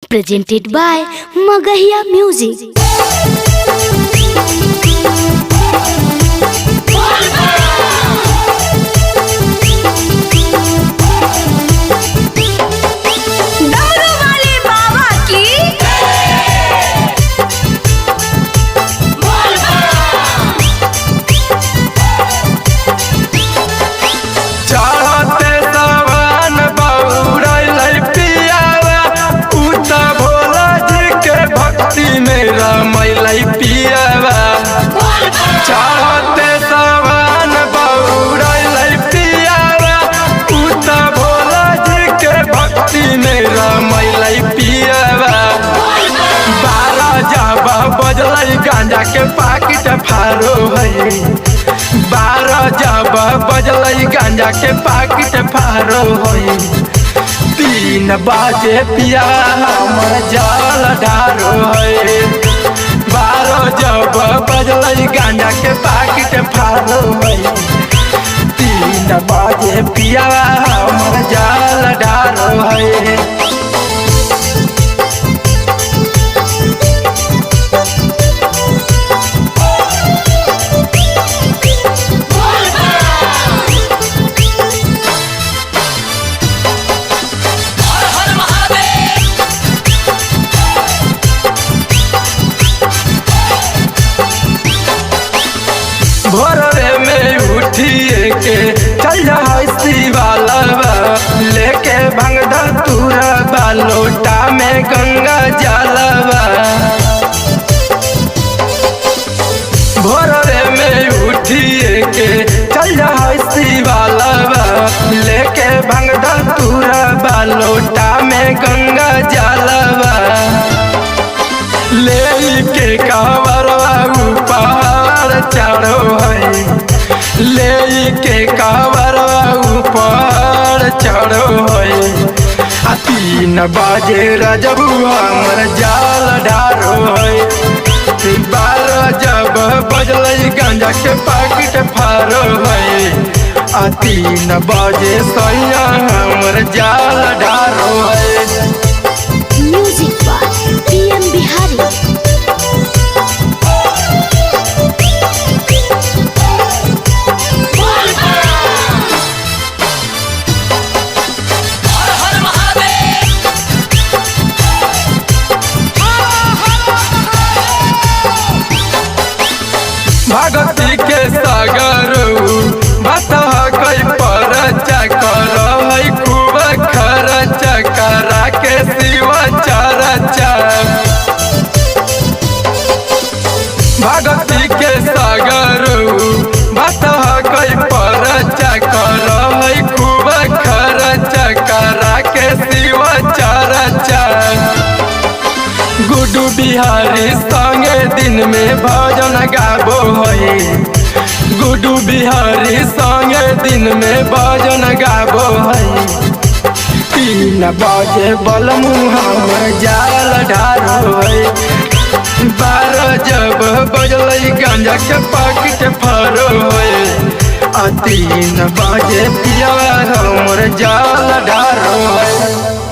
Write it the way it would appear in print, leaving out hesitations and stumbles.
presented by Magahiya Music. मेरा मैलाई पियावा चाहते सवान बउरैलै पियावा उता भोला जी के भक्ति मेरा मैलाई पियावा 12 जब बजलै गांजा के पाकिट फारो है 12 जब बजलै गांजा के पाकिट फारो है 3 बजे पिया हमर जल ढारो है 12 जब बजलै गांजा के पाकिट फारो है 3 बजे पिया हमर जल ढारो है। भोरवे में उठिए के चल शिवाला लेके भंगदा तुरा बालोटा में गंगा जलवा भोरवे में उठिए के चल शिवाला लेके भंगदा तुरा बालोटा में गंगा जलवा ले के कावरवा ऊपर चढ़ो है ले के कावरवा ऊपर चढ़ो है 3 बजे रजबू हमर जाल ढारो है 12 जब बजलै गांजा के पाकिट फारो है 3 बजे सैया हमर जाल ढारो है। Music by PM Bihari. भगती के सागर बता कई परचा कर खूब खर्चा करा के शिव चर्चा भगती के सागर बता कई परचा कर खूब खर्चा करा के शिव चर्चा गुड्डू बिहारी संगे दिन में भजन गाबो है गुड्डू बिहारी संगे दिन में भजन गाबो है 3 बजे बलमू हमर जाल ढारो है 12 जब बजलै गांजा के पाकिट फारो है 3 बजे पिया हमर जाल ढारो है।